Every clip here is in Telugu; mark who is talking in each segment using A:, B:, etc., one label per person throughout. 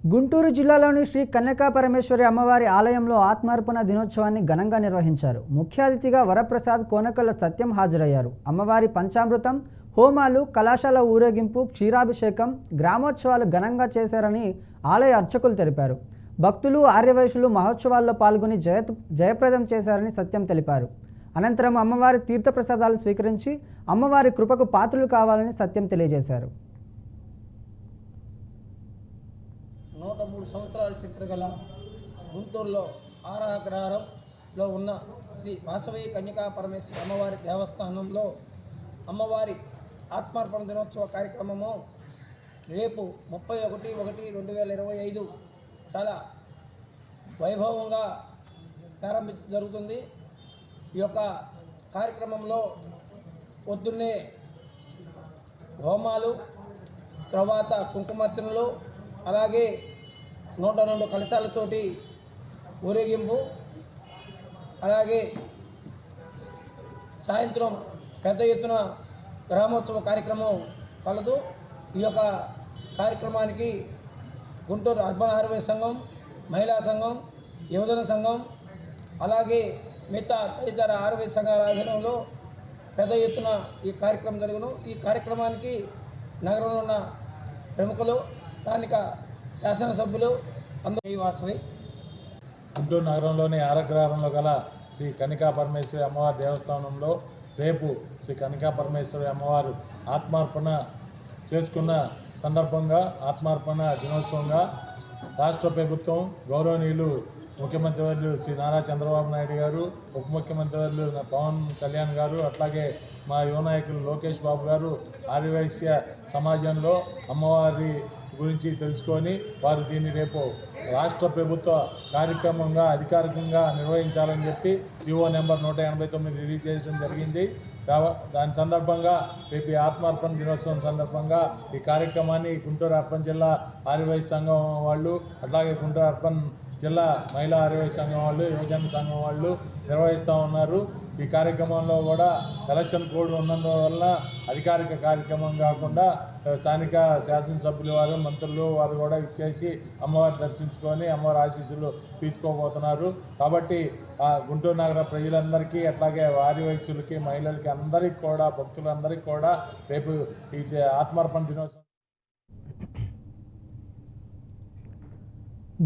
A: గుంటూరు జిల్లాలోని శ్రీ కన్యకా పరమేశ్వరి అమ్మవారి ఆలయంలో ఆత్మార్పణ దినోత్సవాన్ని ఘనంగా నిర్వహించారు. ముఖ్య అతిథిగా వరప్రసాద్ కోనకల్ల సత్యం హాజరయ్యారు. అమ్మవారి పంచామృతం, హోమాలు, కళాశాల ఊరేగింపు, క్షీరాభిషేకం, గ్రామోత్సవాలు ఘనంగా చేశారని ఆలయ అర్చకులు తెలిపారు. భక్తులు, ఆర్యవైశ్యులు మహోత్సవాల్లో పాల్గొని జయప్రదం చేశారని సత్యం తెలిపారు. అనంతరం అమ్మవారి తీర్థప్రసాదాలు స్వీకరించి అమ్మవారి కృపకు పాత్రులు కావాలని సత్యం తెలియజేశారు.
B: 103 సంవత్సరాల చరిత్ర గల గుంటూరులో ఆరాగ్రహారంలో ఉన్న శ్రీ వాసవి కన్యకా పరమేశ్వరి అమ్మవారి దేవస్థానంలో అమ్మవారి ఆత్మార్పణ దినోత్సవ కార్యక్రమము రేపు 31/1/2025 చాలా వైభవంగా జరుగుతుంది. ఈ యొక్క కార్యక్రమంలో పొద్దున్నే హోమాలు, తర్వాత కుంకుమార్చనలు, అలాగే 102 కలశాలతోటి ఊరేగింపు, అలాగే సాయంత్రం పెద్ద ఎత్తున గ్రామోత్సవ కార్యక్రమం కలదు. ఈ యొక్క కార్యక్రమానికి గుంటూరు అర్బన్ ఆర్యవైశ్య సంఘం, మహిళా సంఘం, యువజన సంఘం, అలాగే మిగతా తదితర ఆర్యవైశ్య సంఘాల ఆధ్వర్యంలో పెద్ద ఎత్తున ఈ కార్యక్రమం జరుగును. ఈ కార్యక్రమానికి నగరంలో ఉన్న ప్రముఖులు, స్థానిక శాసనసభ్యులు అందరూ వాసవి
C: గుంటూరు నగరంలోని ఆరాగ్రహారంలో గల శ్రీ కన్యకా పరమేశ్వరి అమ్మవారి దేవస్థానంలో రేపు శ్రీ కన్యకా పరమేశ్వరి అమ్మవారు ఆత్మార్పణ చేసుకున్న సందర్భంగా ఆత్మార్పణ దినోత్సవంగా రాష్ట్ర ప్రభుత్వం గౌరవనీయులు ముఖ్యమంత్రి వర్యులు శ్రీ నారా చంద్రబాబు నాయుడు గారు, ఉప ముఖ్యమంత్రి వర్యులు పవన్ కళ్యాణ్ గారు, అట్లాగే మా యువ నాయకులు లోకేష్ బాబు గారు ఆర్యవైశ్య సమాజంలో అమ్మవారి గురించి తెలుసుకొని వారు దీన్ని రేపు రాష్ట్ర ప్రభుత్వ కార్యక్రమంగా అధికారికంగా నిర్వహించాలని చెప్పి జీవో నెంబర్ 189 రిలీజ్ చేయడం జరిగింది. దాని సందర్భంగా రేపు ఈ ఆత్మార్పణ దినోత్సవం సందర్భంగా ఈ కార్యక్రమాన్ని గుంటూరు అర్బన్ జిల్లా ఆర్యవైశ్య సంఘం వాళ్ళు, అట్లాగే గుంటూరు అర్బన్ జిల్లా మహిళా ఆర్యవైశ్య సంఘం వాళ్ళు, యువజన సంఘం వాళ్ళు నిర్వహిస్తూ ఉన్నారు. ఈ కార్యక్రమంలో కూడా ఎలక్షన్ కోడ్ ఉన్నందువల్ల అధికారిక కార్యక్రమం కాకుండా స్థానిక శాసనసభ్యులు వారు, మంత్రులు వారు కూడా ఇచ్చేసి అమ్మవారి దర్శించుకొని అమ్మవారి ఆశీస్సులు తీసుకోబోతున్నారు. కాబట్టి గుంటూరు నగర ప్రజలందరికీ, అట్లాగే ఆర్యవైశ్యులకి, మహిళలకి అందరికీ కూడా, భక్తులందరికీ కూడా రేపు ఈ ఆత్మార్పణ దినోత్సవం.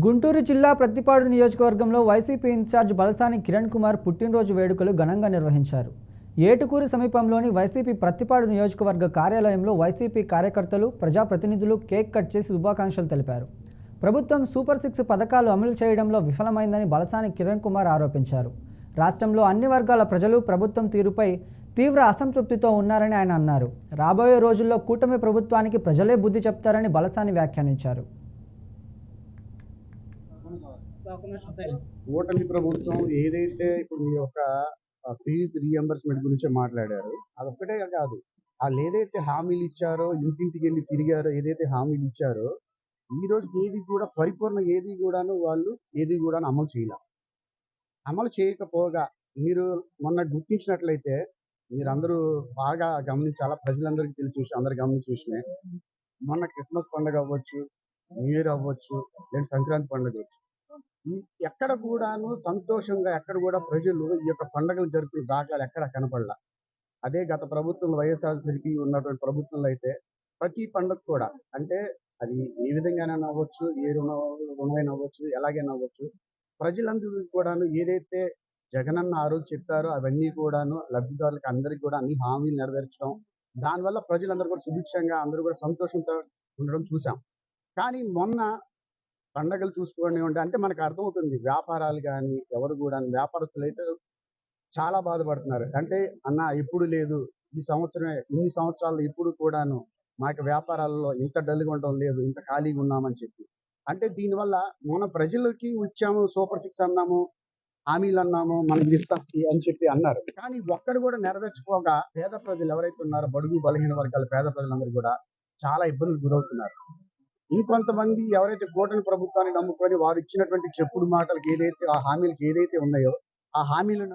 A: గుంటూరు జిల్లా ప్రత్తిపాడు నియోజకవర్గంలో వైసీపీ ఇన్ఛార్జ్ బలసాని కిరణ్ కుమార్ పుట్టినరోజు వేడుకలు ఘనంగా నిర్వహించారు. ఏటుకూరు సమీపంలోని వైసీపీ ప్రత్తిపాడు నియోజకవర్గ కార్యాలయంలో వైసీపీ కార్యకర్తలు, ప్రజాప్రతినిధులు కేక్ కట్ చేసి శుభాకాంక్షలు తెలిపారు. ప్రభుత్వం సూపర్ 6 పథకాలు అమలు చేయడంలో విఫలమైందని బలసాని కిరణ్ కుమార్ ఆరోపించారు. రాష్ట్రంలో అన్ని వర్గాల ప్రజలు ప్రభుత్వం తీరుపై తీవ్ర అసంతృప్తితో ఉన్నారని ఆయన అన్నారు. రాబోయే రోజుల్లో కూటమి ప్రభుత్వానికి ప్రజలే బుద్ధి చెప్తారని బలసాని వ్యాఖ్యానించారు.
D: కూటమి ప్రభుత్వం ఏదైతే ఇప్పుడు మీ యొక్క ఫీజు రీఎంబర్స్మెంట్ గురించి మాట్లాడారు, అదొక్కటే కాదు, వాళ్ళు ఏదైతే హామీలు ఇచ్చారో, ఇంటింటికి వెళ్ళి తిరిగారో, ఏదైతే హామీలు ఇచ్చారో ఈ రోజు ఏది కూడా పరిపూర్ణ వాళ్ళు ఏది కూడా అమలు చేయకపోగా మీరు మొన్న గుర్తించినట్లయితే మీరందరూ బాగా గమనించాలా, ప్రజలందరికీ తెలిసిన విషయం, అందరు గమనించిన విషయమే. మొన్న క్రిస్మస్ పండుగ అవ్వచ్చు, న్యూ ఇయర్ అవ్వచ్చు, లేదా సంక్రాంతి పండుగ అవ్వచ్చు, ఎక్కడ కూడాను సంతోషంగా ఎక్కడ కూడా ప్రజలు ఈ యొక్క పండుగలు జరుపుకునే దాఖలాలు ఎక్కడ కనపడలా. అదే గత ప్రభుత్వంలో వైఎస్ఆర్సీపీ ఉన్నటువంటి ప్రభుత్వంలో అయితే ప్రతి పండుగ కూడా, అంటే అది ఏ విధంగానైనా అవ్వచ్చు, ఏ రుణమైనా అవ్వచ్చు, ఎలాగైనా అవ్వచ్చు, ప్రజలందరూ కూడాను ఏదైతే జగనన్న ఆ రోజు చెప్పారో అవన్నీ కూడాను లబ్ధిదారులకు అందరికీ కూడా అన్ని హామీలు నెరవేర్చడం, దానివల్ల ప్రజలందరూ కూడా సుభిక్షంగా అందరూ కూడా సంతోషంతో ఉండడం చూసాం. కానీ మొన్న పండగలు చూసుకోండి అంటే మనకు అర్థమవుతుంది, వ్యాపారాలు కానీ ఎవరు కూడా, వ్యాపారస్తులు అయితే చాలా బాధపడుతున్నారు. అంటే అన్న ఎప్పుడు లేదు, ఈ సంవత్సరమే, ఇన్ని సంవత్సరాలు ఎప్పుడు కూడాను మాకు వ్యాపారాల్లో ఇంత డల్గా ఉండడం లేదు, ఇంత ఖాళీగా ఉన్నామని చెప్పి. అంటే దీనివల్ల మన ప్రజలకి వచ్చాము, సూపర్ 6 అన్నాము, హామీలు అన్నాము, మనం ఇస్తాం అని చెప్పి అన్నారు. కానీ ఒక్కడు కూడా నెరవేర్చుకోగా పేద ప్రజలు ఎవరైతే ఉన్నారో, బడుగు బలహీన వర్గాల పేద ప్రజలందరూ కూడా చాలా ఇబ్బందులు గురవుతున్నారు. ఇంకొంతమంది ఎవరైతే కూటమి ప్రభుత్వాన్ని నమ్ముకొని వారు ఇచ్చినటువంటి చెప్పుడు మాటలకు ఏదైతే, ఆ హామీలకు ఏదైతే ఉన్నాయో ఆ హామీలను